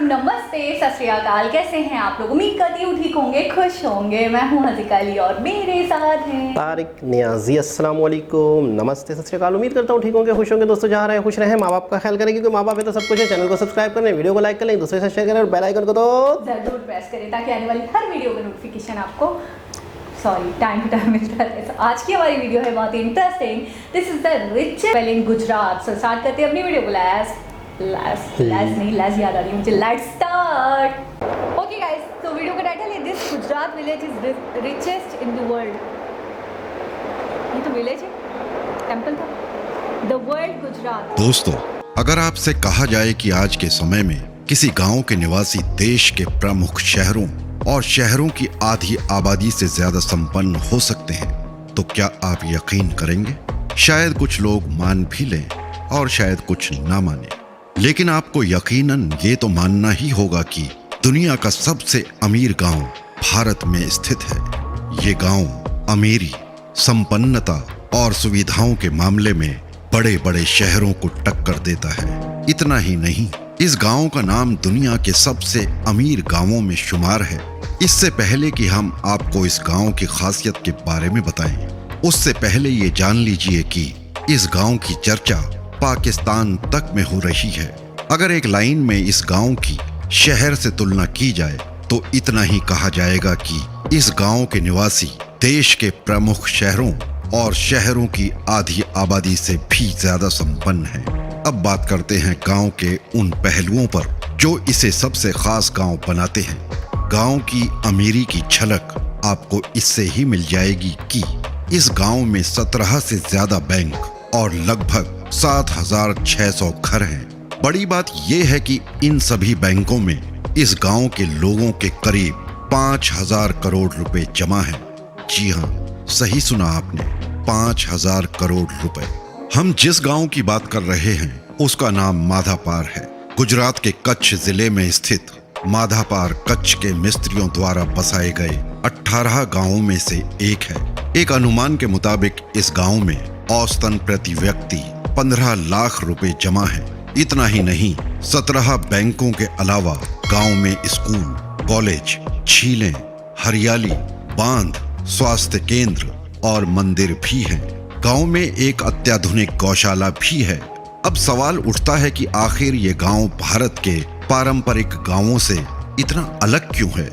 नमस्ते, सत श्री अकाल। कैसे हैं आप लोग? उम्मीद करती हूँ ठीक होंगे, खुश होंगे। मैं हूँ हज़िका अली और मेरे साथ हैं तारिक नियाजी। अस्सलाम वालेकुम, नमस्ते, सत श्री अकाल। उम्मीद करता हूँ ठीक होंगे, खुश होंगे। दोस्तों जहाँ रहे खुश रहें, माँ बाप का ख्याल करें, क्योंकि माँ बाप है तो सब कुछ है। चैनल को सब्सक्राइब करें, वीडियो को लाइक करें, दूसरे से शेयर करें और बेल आइकन को तो जरूर प्रेस करें ताकि आने वाली हर वीडियो का नोटिफिकेशन आपको टाइम टू टाइम मिलता है। आज की हमारी वीडियो है बहुत ही interesting. This is the rich well in Gujarat. So start करते हैं अपनी वीडियो को। लेट्स याद आ रही है मुझे। Let's start. ओके गाइस, तो वीडियो का टाइटल है this Gujarat village is richest in the world. ये तो विलेज है, टेंपल था। The world Gujarat. दोस्तों, अगर आपसे कहा जाए कि आज के समय में किसी गांव के निवासी देश के प्रमुख शहरों और शहरों की आधी आबादी से ज्यादा संपन्न हो सकते हैं, तो क्या आप यकीन करेंगे? शायद कुछ लोग मान भी लें और शायद कुछ ना माने, लेकिन आपको यकीनन ये तो मानना ही होगा कि दुनिया का सबसे अमीर गांव भारत में स्थित है। ये गांव अमीरी, संपन्नता और सुविधाओं के मामले में बड़े बड़े शहरों को टक्कर देता है। इतना ही नहीं, इस गांव का नाम दुनिया के सबसे अमीर गांवों में शुमार है। इससे पहले कि हम आपको इस गांव की खासियत के बारे में बताएं, उससे पहले ये जान लीजिए कि इस गांव की चर्चा पाकिस्तान तक में हो रही है। अगर एक लाइन में इस गांव की शहर से तुलना की जाए तो इतना ही कहा जाएगा कि इस गांव के निवासी देश के प्रमुख शहरों और शहरों की आधी आबादी से भी ज्यादा संपन्न हैं। अब बात करते हैं गांव के उन पहलुओं पर जो इसे सबसे खास गांव बनाते हैं। गांव की अमीरी की झलक आपको इससे ही मिल जाएगी कि इस गांव में 17 से ज्यादा बैंक और लगभग 7,600 घर हैं। बड़ी बात यह है कि इन सभी बैंकों में इस गांव के लोगों के करीब 5,000 करोड़ रुपए जमा हैं। जी हाँ, सही सुना आपने, 5,000 करोड़ रुपए। हम जिस गांव की बात कर रहे हैं उसका नाम माधापार है। गुजरात के कच्छ जिले में स्थित माधापार कच्छ के मिस्त्रियों द्वारा बसाए गए 18 गांवों में से एक है। एक अनुमान के मुताबिक इस गांव में औसतन प्रति व्यक्ति 15 लाख रुपए जमा है। इतना ही नहीं, 17 बैंकों के अलावा गांव में स्कूल, कॉलेज, झीलें, हरियाली, बांध, स्वास्थ्य केंद्र और मंदिर भी हैं। गांव में एक अत्याधुनिक गौशाला भी है। अब सवाल उठता है कि आखिर ये गांव भारत के पारंपरिक गांवों से इतना अलग क्यों है?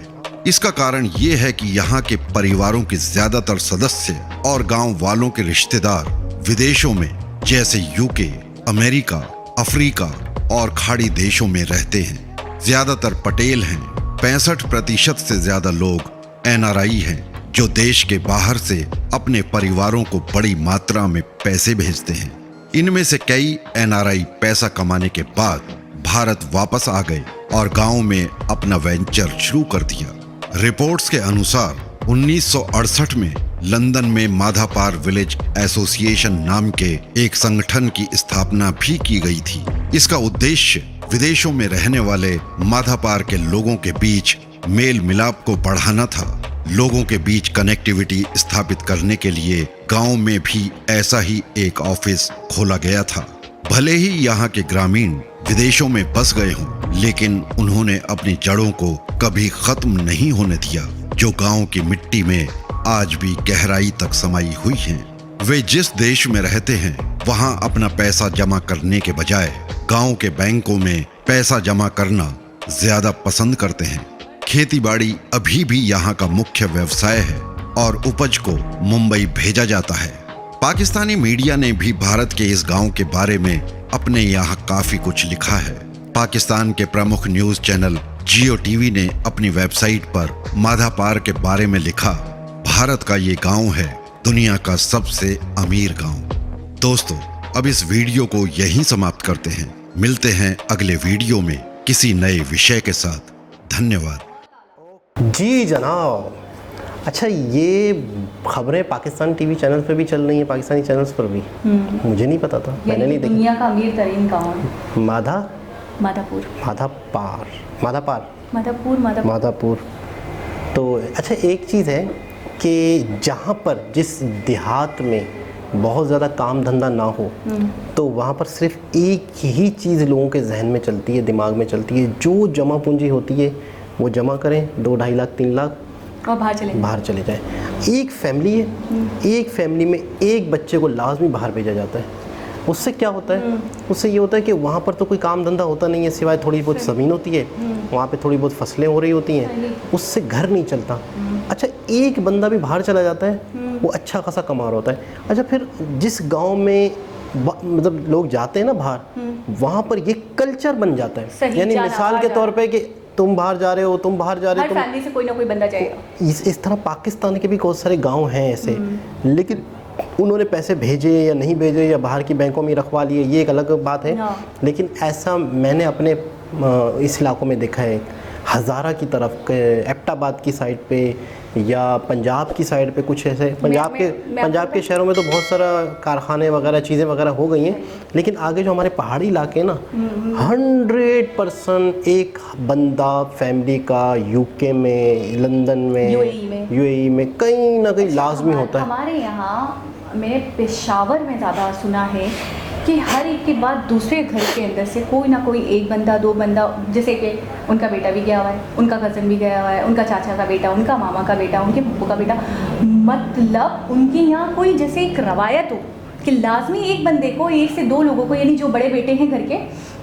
इसका कारण ये है कि यहाँ के परिवारों के ज्यादातर सदस्य और गांव वालों के रिश्तेदार विदेशों में जैसे यूके, अमेरिका, अफ्रीका और खाड़ी देशों में रहते हैं। ज्यादातर पटेल हैं। 65% से ज्यादा लोग NRI हैं, जो देश के बाहर से अपने परिवारों को बड़ी मात्रा में पैसे भेजते हैं। इनमें से कई NRI पैसा कमाने के बाद भारत वापस आ गए और गांव में अपना वेंचर शुरू कर दिया। रिपोर्ट्स के अनुसार 1968 में लंदन में माधापार विलेज एसोसिएशन नाम के एक संगठन की स्थापना भी की गई थी। इसका उद्देश्य विदेशों में रहने वाले माधापार के लोगों के बीच मेल मिलाप को बढ़ाना था। लोगों के बीच कनेक्टिविटी स्थापित करने के लिए गांव में भी ऐसा ही एक ऑफिस खोला गया था। भले ही यहाँ के ग्रामीण विदेशों में बस गए हों, लेकिन उन्होंने अपनी जड़ों को कभी खत्म नहीं होने दिया, जो गांव की मिट्टी में आज भी गहराई तक समाई हुई हैं। वे जिस देश में रहते हैं वहां अपना पैसा जमा करने के बजाय गांव के बैंकों में पैसा जमा करना ज्यादा पसंद करते हैं। खेतीबाड़ी अभी भी यहाँ का मुख्य व्यवसाय है और उपज को मुंबई भेजा जाता है। पाकिस्तानी मीडिया ने भी भारत के इस गांव के बारे में अपने यहाँ काफी कुछ लिखा है। पाकिस्तान के प्रमुख न्यूज चैनल जियो टीवी ने अपनी वेबसाइट पर माधापार के बारे में लिखा, भारत का ये गांव है दुनिया का सबसे अमीर गांव। दोस्तों, अब इस वीडियो को यहीं समाप्त करते हैं। मिलते हैं अगले वीडियो में किसी नए विषय के साथ। धन्यवाद। जी जनाब। अच्छा, ये खबरें पाकिस्तान टीवी चैनल पे भी चल रही हैं, पाकिस्तानी चैनल्स पर भी। मुझे नहीं पता था, मैंने नहीं देखा। दुनिया का अमीर तरीन गाँव माधापुर। तो अच्छा, एक चीज़ है कि जहाँ पर जिस देहात में बहुत ज़्यादा काम धंधा ना हो तो वहाँ पर सिर्फ एक ही चीज़ लोगों के जहन में चलती है, दिमाग में चलती है, जो जमा पूंजी होती है वो जमा करें, 2-2.5 लाख 3 लाख और बाहर चले जाए। एक फैमिली है, एक फैमिली में एक बच्चे को लाजमी बाहर भेजा जाता है। उससे क्या होता है? उससे ये होता है कि वहाँ पर तो कोई काम धंधा होता नहीं है, सिवाय थोड़ी बहुत ज़मीन होती है, वहाँ पे थोड़ी बहुत फसलें हो रही होती हैं, उससे घर नहीं चलता। अच्छा, एक बंदा भी बाहर चला जाता है, वो अच्छा खासा कमा रहा होता है। अच्छा, फिर जिस गांव में मतलब लोग जाते हैं ना बाहर, वहाँ पर ये कल्चर बन जाता है। यानी मिसाल के तौर पे कि तुम बाहर जा रहे हो, तुम बाहर जा रहे हो, फैमिली से कोई ना कोई बंदा जाएगा। इस तरह पाकिस्तान के भी बहुत सारे गांव हैं ऐसे, लेकिन उन्होंने पैसे भेजे या नहीं भेजे या बाहर की बैंकों में रखवा लिए, ये एक अलग बात है। लेकिन ऐसा मैंने अपने इस इलाकों में देखा है, हज़ारा की तरफ, एबटाबाद की साइड पे या पंजाब की साइड पे, कुछ ऐसे पंजाब के शहरों में तो बहुत सारा कारखाने वगैरह चीज़ें वगैरह हो गई हैं। लेकिन आगे जो हमारे पहाड़ी इलाके हैं ना, 100% एक बंदा फैमिली का यूके में, लंदन में, यूएई में कहीं ना कहीं लाजमी होता है। हमारे यहाँ मैंने पेशावर में ज़्यादा सुना है कि हर एक के बाद दूसरे घर के अंदर से कोई ना कोई एक बंदा, 2 बंदा, जैसे कि उनका बेटा भी गया हुआ है, उनका कज़न भी गया हुआ है, उनका चाचा का बेटा, उनका मामा का बेटा, उनके फूफू का बेटा, मतलब उनके यहाँ कोई जैसे एक रवायत हो कि लाजमी एक बंदे को, 1 से 2 लोगों को, यानी जो बड़े बेटे हैं घर के,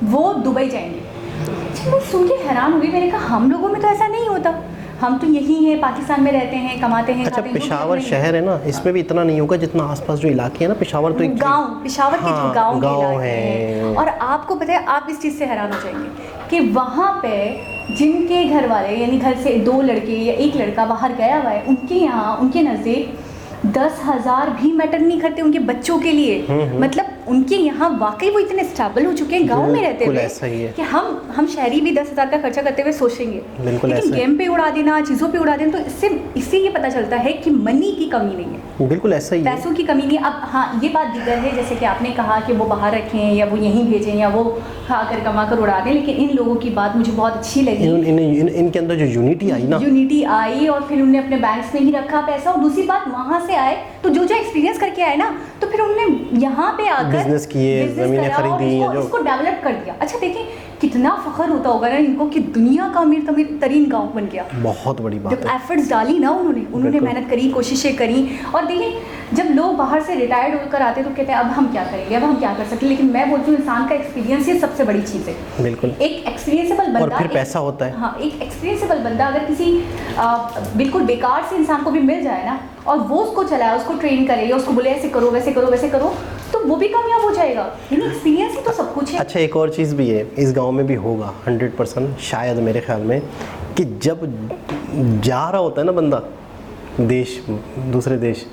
वो दुबई जाएंगे। मैं सुन के हैरान हुई, मैंने कहा हम लोगों में तो ऐसा नहीं होता, हम तो यही हैं, पाकिस्तान में रहते हैं, कमाते हैं। अच्छा, पेशावर शहर है ना, इसमें भी इतना नहीं होगा जितना आसपास जो इलाके हैं ना। पेशावर तो एक गांव, पेशावर के जो गांव है। और आपको पता है, आप इस चीज़ से हैरान हो जाएंगे कि वहाँ पे जिनके घर वाले, यानी घर से 2 लड़के या 1 लड़का बाहर गया हुआ है, उनके यहाँ, उनके नज़दीक 10,000 भी मैटर नहीं करते उनके बच्चों के लिए। मतलब उनके यहाँ वाकई वो इतने स्टेबल हो चुके हैं गांव में रहते हुए कि हम शहरी भी 10,000 का खर्चा करते हुए सोचेंगे, लेकिन गेम पे उड़ा देना, चीज़ों पे उड़ा देना, तो इससे ये पता चलता है कि मनी की कमी नहीं है। बिल्कुल ऐसा ही है, पैसों की कमी नहीं। अब हाँ, ये बात दिगर है, जैसे कि आपने कहा कि वो बाहर रखें या वो यहीं भेजें या वो खाकर कमा कर उड़ा दें, लेकिन इन लोगों की बात मुझे बहुत अच्छी लगी। इनके अंदर जो यूनिटी आई ना, यूनिटी आई, और फिर उन्होंने अपने बैंक्स में ही रखा पैसा, और दूसरी बात वहाँ से आए तो जो एक्सपीरियंस करके आए ना, तो फिर उन्होंने यहाँ पे आकर बिजनेस किए, ज़मीनें खरीदी, उसको डेवलप कर दिया। अच्छा, देखिए कितना फख्र होता होगा ना इनको कि दुनिया का अमीर तरीन गांव बन गया। बहुत बड़ी बात जब है। एफर्ट्स डाली ना उन्होंने मेहनत करी, कोशिशें करी। और देखिए, जब लोग बाहर से रिटायर्ड होकर आते तो कहते हैं अब हम क्या करेंगे, अब हम क्या कर सकते हैं, लेकिन मैं बोलती हूँ इंसान का एक्सपीरियंस ही सबसे बड़ी चीज़ है। बिल्कुल, एक एक्सपीरियंसेबल बंदा, और फिर पैसा होता है। हाँ, एक एक्सपीरियंसेबल बंदा अगर किसी बिल्कुल बेकार से इंसान को भी मिल जाए ना, और वो उसको चलाए, उसको ट्रेन करे, या उसको बोले ऐसे करो वैसे करो वैसे करो, तो वो भी कामयाब हो जाएगा। यानी एक्सपीरियंस ही तो सब कुछ है। अच्छा, एक और चीज़ भी है, इस गांव में भी होगा 100% शायद, मेरे ख्याल में, कि जब जा रहा होता है ना बंदा देश, दूसरे देश,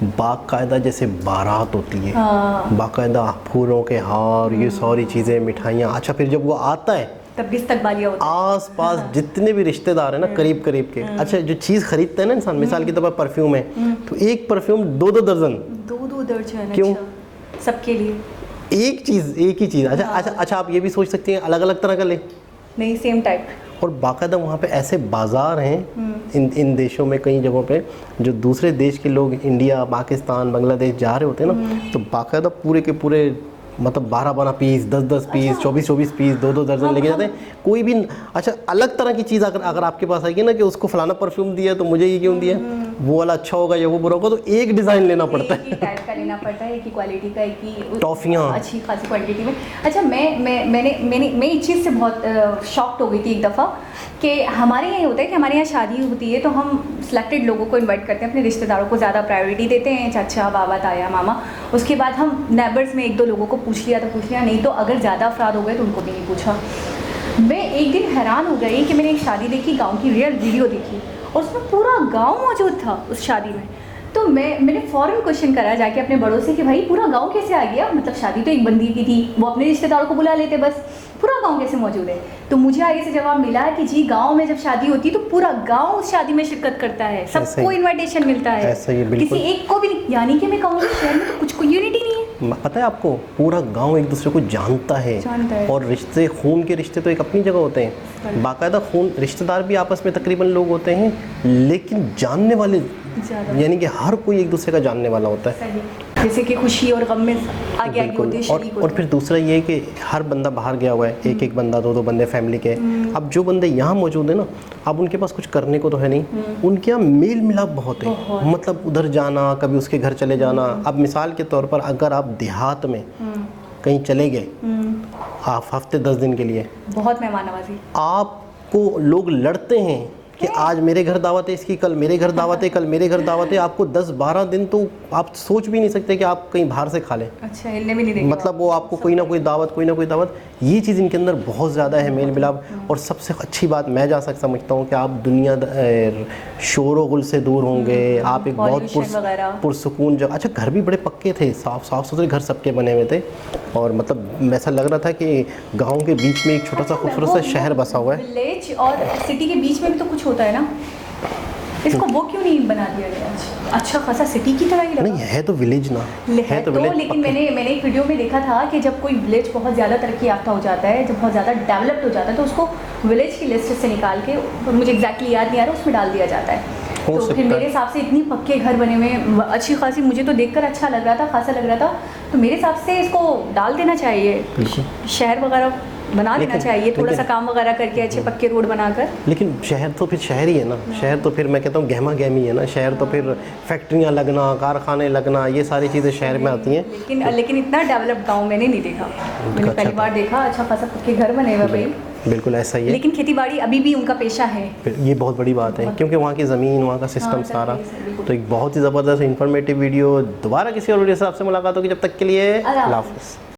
बाकायदा जैसे बारात होती है, बाकायदा फूलों के हार, ये सारी चीज़ें, मिठाइयाँ। अच्छा, फिर जब वो आता है तब भी इस्तकबालिया होता है। आस पास जितने भी रिश्तेदार हैं ना, करीब करीब के, अच्छा, जो चीज़ खरीदता है ना इंसान, मिसाल के तौर पर परफ्यूम है, तो एक परफ्यूम 2-2 दर्जन, 2-2 दर्जन। क्यों? सबके लिए एक ही चीज़। अच्छा, आप ये भी सोच सकती हैं अलग अलग तरह का ले, नहीं, सेम टाइप। और बाकायदा वहाँ पे ऐसे बाज़ार हैं इन देशों में, कई जगहों पे, जो दूसरे देश के लोग इंडिया, पाकिस्तान, बांग्लादेश जा रहे होते हैं ना, तो बाकायदा पूरे के पूरे, मतलब 12-12 पीस, 10-10 पीस, 24-24 पीस, 2-2 दर्जन लेके जाते हैं। कोई भी अच्छा अलग तरह की चीज़ अगर आपके पास आएगी ना, कि उसको फलाना परफ्यूम दिया तो मुझे ये क्यों दिया, वो वाला अच्छा होगा या वो बुरा होगा, तो एक डिज़ाइन लेना पड़ता है, एक ही टाइप का लेना पड़ता है, एक ही क्वालिटी का, एक ही टॉफ़ियाँ अच्छी खासी क्वालिटी में। अच्छा, मैं इस चीज़ से बहुत शॉक्ड हो गई थी एक दफ़ा कि हमारे यहाँ होता है कि हमारे यहाँ शादी होती है तो हम सिलेक्टेड लोगों को इनवाइट करते हैं, अपने रिश्तेदारों को ज़्यादा प्रायोरिटी देते हैं, चाचा, बाबा, ताया, मामा। उसके बाद हम नेबर्स में 1-2 लोगों को पूछ लिया तो पूछ लिया, नहीं तो अगर ज़्यादा अफराद हो गए तो उनको भी नहीं पूछा। मैं एक दिन हैरान हो गई कि मैंने एक शादी देखी, गाँव की रियल वीडियो देखी, और उसमें पूरा गाँव मौजूद था उस शादी में। तो मैंने फ़ौरन क्वेश्चन करा जाके अपने बड़ों से कि भाई पूरा गांव कैसे आ गया, मतलब शादी तो एक बंदी की थी, वो अपने रिश्तेदारों को बुला लेते, बस पूरा गांव कैसे मौजूद है। तो मुझे आगे से जवाब मिला कि जी गांव में जब शादी होती है तो पूरा गांव उस शादी में शिरकत करता है, सबको इनविटेशन मिलता है, किसी एक को भी नहीं। यानी कि मैं कहूँगी शहर में तो कुछ कोई यूनिटी नहीं है। पता है आपको, पूरा गांव एक दूसरे को जानता है, और रिश्ते, खून के रिश्ते तो एक अपनी जगह होते हैं, बाकायदा खून रिश्तेदार भी आपस में तकरीबन लोग होते हैं, लेकिन जानने वाले यानी कि हर कोई एक दूसरे का जानने वाला होता है। जैसे कि खुशी और गम में आगे आगे होते हैं, शरीक और होते फिर दूसरा ये है कि हर बंदा बाहर गया हुआ है, एक एक बंदा, दो दो बंदे फैमिली के। अब जो बंदे यहाँ मौजूद है ना, अब उनके पास कुछ करने को तो है नहीं, उनके यहाँ मेल मिलाप बहुत है, मतलब उधर जाना, कभी उसके घर चले जाना। अब मिसाल के तौर पर अगर आप देहात में कहीं चले गए आप हफ्ते 10 दिन के लिए, बहुत मेहमान नवाजी। आपको लोग लड़ते हैं कि आज मेरे घर दावत है इसकी, कल मेरे घर दावत है, कल मेरे घर दावत है। आपको 10-12 दिन तो आप सोच भी नहीं सकते कि आप कहीं बाहर से खा लें। अच्छा, हिलने भी नहीं देंगे मतलब वो आपको कोई ना कोई दावत, कोई ना कोई दावत। ये चीज़ इनके अंदर बहुत ज़्यादा है, मेल मिलाप। और सबसे अच्छी बात मैं जहाँ तक समझता हूँ कि आप दुनिया शोर व गुल से दूर होंगे, आप एक बहुत पुरसुकून जगह। अच्छा, घर भी बड़े पक्के थे, साफ सुथरे घर सबके बने हुए थे, और मतलब ऐसा लग रहा था कि गाँव के बीच में एक छोटा सा खूबसूरत सा शहर बसा हुआ है। विलेज और सिटी के बीच में भी तो कुछ होता है ना, इसको वो क्यों नहीं बना दिया गया? अच्छा खासा सिटी की तरह ही लगा। नहीं, है तो विलेज ना, है तो विलेज, लेकिन मैंने एक वीडियो में देखा था कि जब कोई विलेज बहुत ज़्यादा तरक्की याफ्ता हो जाता है, जब बहुत ज़्यादा डेवलप्ड हो जाता है, तो उसको विलेज की लिस्ट से निकाल के, मुझे एग्जैक्टली याद नहीं आ रहा, उसमें डाल दिया जाता है। तो फिर मेरे हिसाब से इतनी पक्के घर बने हुए, अच्छी खासी, मुझे तो देखकर अच्छा लग रहा था, खासा लग रहा था। तो मेरे हिसाब से इसको डाल देना चाहिए, शहर वगैरह बना देना चाहिए, थोड़ा सा काम वगैरह करके अच्छे पक्के रोड बनाकर। लेकिन शहर तो फिर शहर ही है ना, शहर तो फिर मैं कहता हूँ गहमा गहमी है ना। शहर तो फिर फैक्ट्रियाँ लगना, कारखाने लगना, ये सारी चीज़ें शहर में आती हैं। लेकिन इतना डेवलप गाँव मैंने नहीं देखा, मैंने पहली बार देखा अच्छा खासा पक्के घर बने हुए भाई। बिल्कुल ऐसा ही है। लेकिन खेती-बाड़ी अभी भी उनका पेशा है, ये बहुत बड़ी बात है, क्योंकि वहाँ की ज़मीन, वहाँ का सिस्टम सारा। तो एक बहुत ही ज़बरदस्त इन्फॉर्मेटिव वीडियो, दोबारा किसी और वीडियो से आपसे मुलाकात होगी, जब तक के लिए अल्लाह हाफ़िज़।